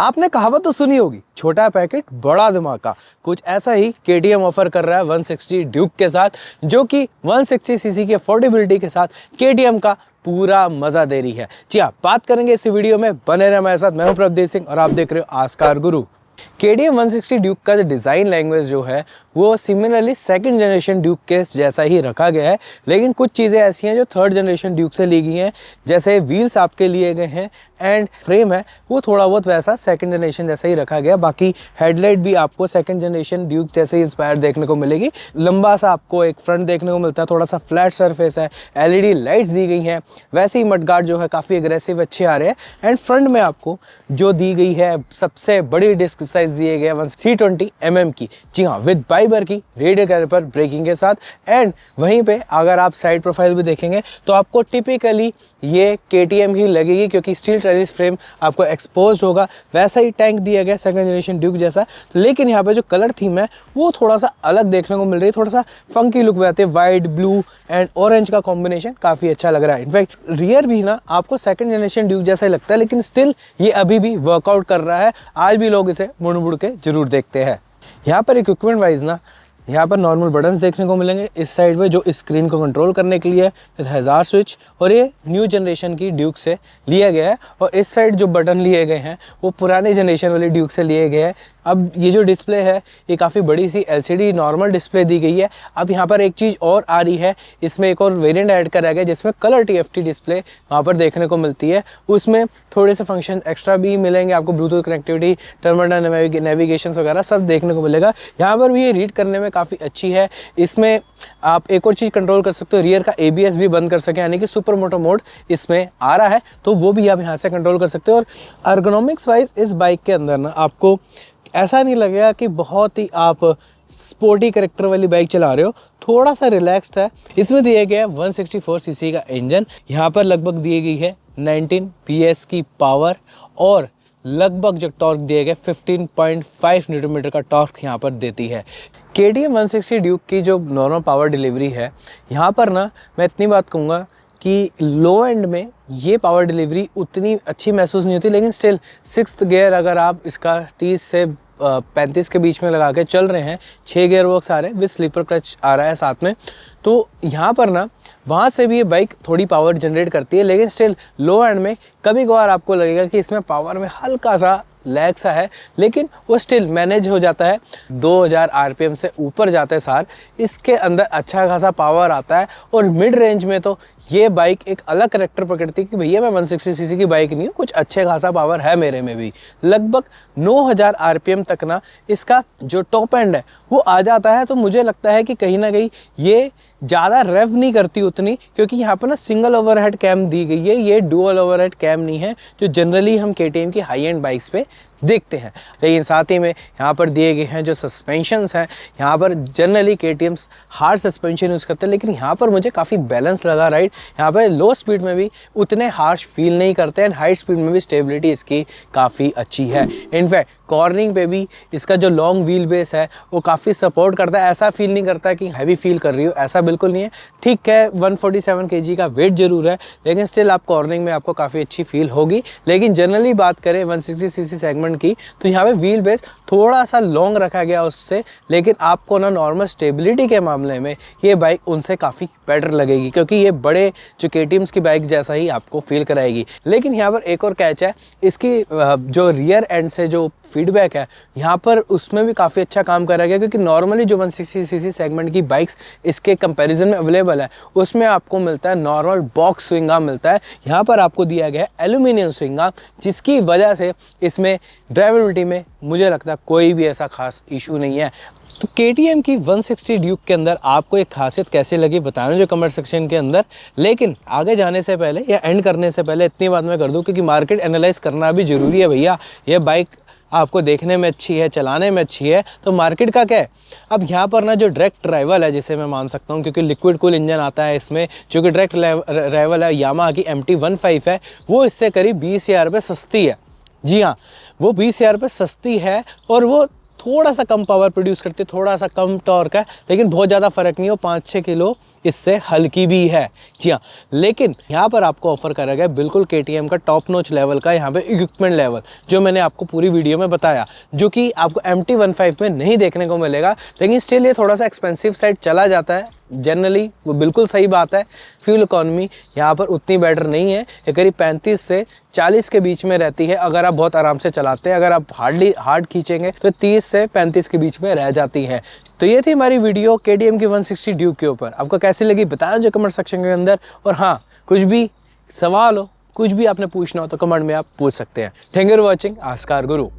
आपने कहावत तो सुनी होगी, छोटा पैकेट बड़ा धमाका। कुछ ऐसा ही केटीएम ऑफर कर रहा है 160 ड्यूक के साथ, जो कि 160 सीसी की अफोर्डेबिलिटी के साथ केटीएम का पूरा मजा दे रही है। जी हाँ, बात करेंगे इस वीडियो में, बने रहे हमारे साथ। मैं हूं प्रभदेव सिंह और आप देख रहे हो आस्कार गुरु। केटीएम 160 ड्यूक का जो डिज़ाइन लैंग्वेज जो है वो सिमिलरली सेकंड जनरेशन ड्यूक के जैसा ही रखा गया है, लेकिन कुछ चीज़ें ऐसी हैं जो थर्ड जनरेशन ड्यूक से ली गई हैं। जैसे व्हील्स आपके लिए गए हैं एंड फ्रेम है वो थोड़ा बहुत वैसा सेकंड जनरेशन जैसा ही रखा गया। बाकी हेडलाइट भी आपको सेकंड जनरेशन ड्यूक जैसे ही इंस्पायर देखने को मिलेगी। लंबा सा आपको एक फ्रंट देखने को मिलता है, थोड़ा सा फ्लैट सरफेस है, एलईडी लाइट्स दी गई हैं। वैसे ही मडगार्ड जो है काफ़ी अग्रेसिव अच्छे आ रहे हैं। एंड फ्रंट में आपको जो दी गई है सबसे बड़ी डिस्क साइज दिए गए 320 mm की, जी हाँ, विद बाइबर की रेडियल कैलिपर ब्रेकिंग के साथ। एंड वहीं पे अगर आप साइड प्रोफाइल भी देखेंगे तो आपको टिपिकली ये केटीएम ही लगेगी, क्योंकि स्टील ट्रेलिस फ्रेम आपको एक्सपोज्ड होगा। वैसा ही टैंक दिया गया सेकंड जनरेशन ड्यूक जैसा, लेकिन यहाँ पे जो कलर थीम है वो थोड़ा सा अलग देखने को मिल रही है। थोड़ा सा फंकी लुक में आती है, वाइट, ब्लू एंड ऑरेंज का कॉम्बिनेशन काफ़ी अच्छा लग रहा है। इनफैक्ट रियर भी ना आपको सेकंड जनरेशन ड्यूक जैसा ही लगता है, लेकिन स्टिल ये अभी भी वर्कआउट कर रहा है। आज भी लोग इसे मुड़ मुड़ के जरूर देखते हैं। यहाँ पर इक्विपमेंट वाइज ना यहाँ पर नॉर्मल बटन्स देखने को मिलेंगे इस साइड में, जो स्क्रीन को कंट्रोल करने के लिए विद हैजार्ड स्विच, और ये न्यू जनरेशन की ड्यूक से लिया गया है। और इस साइड जो बटन लिए गए हैं वो पुराने जनरेशन वाली ड्यूक से लिए गए हैं। अब ये जो डिस्प्ले है ये काफ़ी बड़ी सी LCD नॉर्मल डिस्प्ले दी गई है। अब यहाँ पर एक चीज़ और आ रही है, इसमें एक और वेरिएंट ऐड करा गया जिसमें कलर TFT डिस्प्ले वहाँ पर देखने को मिलती है। उसमें थोड़े से फंक्शन एक्स्ट्रा भी मिलेंगे आपको, ब्लूटूथ कनेक्टिविटी, टर्मिनल नेविगेशन वगैरह सब देखने को मिलेगा। यहाँ पर भी ये रीड करने में काफ़ी अच्छी है। इसमें आप एक और चीज़ कंट्रोल कर सकते हो, रियर का ABS भी बंद कर सकें, यानी कि सुपर मोटो मोड इसमें आ रहा है, तो वो भी आप यहाँ से कंट्रोल कर सकते हो। और अर्गोनॉमिक्स वाइज इस बाइक के अंदर ना आपको ऐसा नहीं लगेगा कि बहुत ही आप स्पोर्टी कैरेक्टर वाली बाइक चला रहे हो, थोड़ा सा रिलैक्स्ड है। इसमें दिया गया है 164 सीसी का इंजन। यहाँ पर लगभग दी गई है 19 PS की पावर, और लगभग जो टॉर्क दिया गया 15.5 न्यूटन मीटर का टॉर्क यहाँ पर देती है। KTM 160 ड्यूक की जो नॉर्मल पावर डिलीवरी है, यहाँ पर ना मैं इतनी बात कहूँगा कि लो एंड में ये पावर डिलीवरी उतनी अच्छी महसूस नहीं होती, लेकिन स्टिल 6th गियर अगर आप इसका 30 से 35 के बीच में लगा के चल रहे हैं, 6 गियर वर्क्स आ रहे हैं, विद स्लीपर क्लच आ रहा है साथ में, तो यहाँ पर ना वहाँ से भी ये बाइक थोड़ी पावर जनरेट करती है। लेकिन स्टिल लो एंड में कभी कभार आपको लगेगा कि इसमें पावर में हल्का सा लैग सा है, लेकिन वो स्टिल मैनेज हो जाता है। 2000 RPM से ऊपर जाते सार इसके अंदर अच्छा खासा पावर आता है। और मिड रेंज में तो ये बाइक एक अलग करैक्टर पकड़ती है कि भैया मैं 160 सीसी की बाइक नहीं हूँ, कुछ अच्छे खासा पावर है मेरे में भी। लगभग 9000 RPM तक ना इसका जो टॉप एंड है वो आ जाता है। तो मुझे लगता है कि कहीं ना कहीं ये ज़्यादा रेव नहीं करती उतनी, क्योंकि यहाँ पर ना सिंगल ओवरहेड कैम दी गई है, ये डुअल ओवरहेड कैम नहीं है जो जनरली हम KTM की हाई एंड बाइक्स पे देखते हैं। लेकिन साथ ही में यहाँ पर दिए गए हैं जो सस्पेंशंस हैं, यहाँ पर generally KTMs hard suspension use करते हैं, लेकिन यहाँ पर मुझे काफ़ी बैलेंस लगा राइड। यहाँ पर लो स्पीड में भी उतने हार्श फील नहीं करते एंड हाई स्पीड में भी स्टेबिलिटी इसकी काफ़ी अच्छी है। इनफैक्ट कॉर्निंग पे भी इसका जो लॉन्ग व्हील बेस है वो काफ़ी सपोर्ट करता है। ऐसा फील नहीं करता कि हैवी फील कर रही हो, ऐसा बिल्कुल नहीं है। ठीक है, 147 kg का वेट जरूर है, लेकिन स्टिल आप कॉर्निंग में आपको काफ़ी अच्छी फील होगी। लेकिन जनरली बात करें 160 सीसी सेगमेंट की, तो यहाँ पे व्हील बेस थोड़ा सा लॉन्ग रखा गया उससे, लेकिन आपको ना नॉर्मल स्टेबिलिटी के मामले में ये बाइक उनसे काफ़ी बेटर लगेगी, क्योंकि ये बड़े जो KTMs की बाइक जैसा ही आपको फील कराएगी। लेकिन यहाँ पर एक और कैच है, इसकी जो रियर एंड से जो फीडबैक है यहाँ पर उसमें भी काफ़ी अच्छा काम करा गया, क्योंकि नॉर्मली जो 160 सीसी सेगमेंट की बाइक्स इसके कंपैरिजन में अवेलेबल है उसमें आपको मिलता है नॉर्मल बॉक्स स्विंग आर्म मिलता है। यहाँ पर आपको दिया गया है एल्यूमिनियम स्विंग आर्म, जिसकी वजह से इसमें ड्राइवेबिलिटी में मुझे लगता है कोई भी ऐसा खास इशू नहीं है। तो KTM की 160 ड्यूक के अंदर आपको एक खासियत कैसे लगी बताना जो कमेंट सेक्शन के अंदर। लेकिन आगे जाने से पहले या एंड करने से पहले इतनी बात मैं कर दूं, क्योंकि मार्केट एनालाइज करना भी ज़रूरी है भैया। ये बाइक आपको देखने में अच्छी है, चलाने में अच्छी है, तो मार्केट का क्या है। अब यहाँ पर ना जो डायरेक्ट राइवल है, जिसे मैं मान सकता हूँ, क्योंकि लिक्विड कूल इंजन आता है इसमें, जो कि डायरेक्ट राइवल है यामाहा की MT-15 है, वो इससे करीब 20,000 रुपये सस्ती है। जी हाँ, वो 20,000 रुपये सस्ती है, और वो थोड़ा सा कम पावर प्रोड्यूस करती है, थोड़ा सा कम टॉर्क है, लेकिन बहुत ज़्यादा फ़र्क नहीं हो, 5-6 किलो इससे हल्की भी है। जी हाँ, लेकिन यहाँ पर आपको ऑफर करा गया बिल्कुल KTM का टॉप नॉच लेवल का यहाँ पे इक्विपमेंट लेवल, जो मैंने आपको पूरी वीडियो में बताया, जो कि आपको MT-15 में नहीं देखने को मिलेगा। लेकिन स्टिल ये थोड़ा सा एक्सपेंसिव साइड चला जाता है जनरली, वो बिल्कुल सही बात है। फ्यूल इकॉनमी यहाँ पर उतनी बेटर नहीं है, ये करीब 35 से 40 के बीच में रहती है अगर आप बहुत आराम से चलाते हैं। अगर आप हार्ड खींचेंगे तो 30 से 35 के बीच में रह जाती है। तो ये थी हमारी वीडियो KTM की 160 ड्यूक के ऊपर। आपको कैसी लगी बताना जो कमेंट सेक्शन के अंदर। और हाँ, कुछ भी सवाल हो, कुछ भी आपने पूछना हो तो कमेंट में आप पूछ सकते हैं। Thank you for watching आस्कार Guru.